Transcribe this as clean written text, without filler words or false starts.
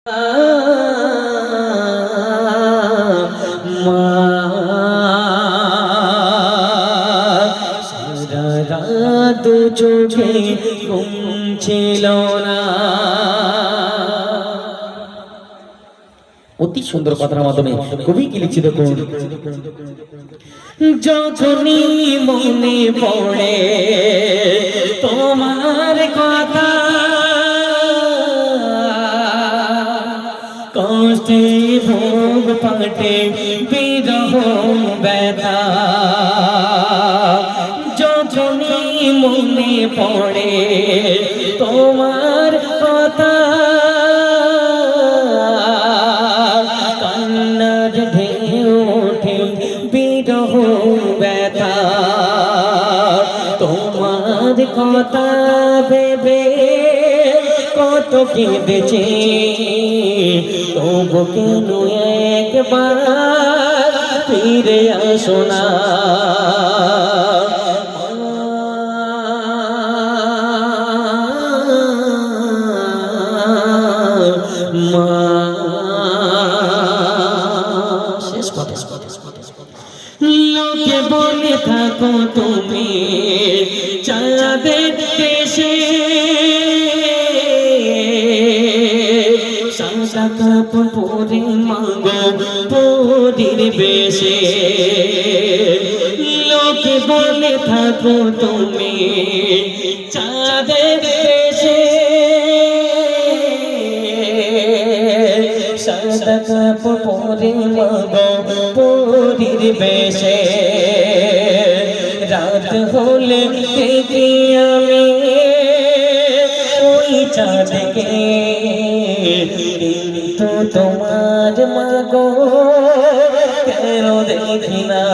দু চোখে ঘুম ছিল না। অতি সুন্দর কথার মাধ্যমে কবি কি লিখছে দেখুন। যখনই মনে পড়ে তোমার কথা, কষ্টে ভোগ পাটে বিরহ ব্যথা। যখনই মনে পড়ে তোমার কথা, কান্নার ঢেউ ওঠে বিরহ ব্যথা। তোমার কথা ভেবে কত কেঁদেছি, তবু কেন একবার ফিরে আসো না। লোকে বলে থাকো তুমি চাঁদের দেশে, সাদা কাপড় পরে মাগো পরীর বেশে। লোকে বলে থাকো তুমি চাঁদের দেশে, সাদা কাপড় পরে মাগো পরীর বেশে। রাত হলে দেখি আমি ওই চাঁদকে, কিন্তু তোমার মাগো কেন দেখি না।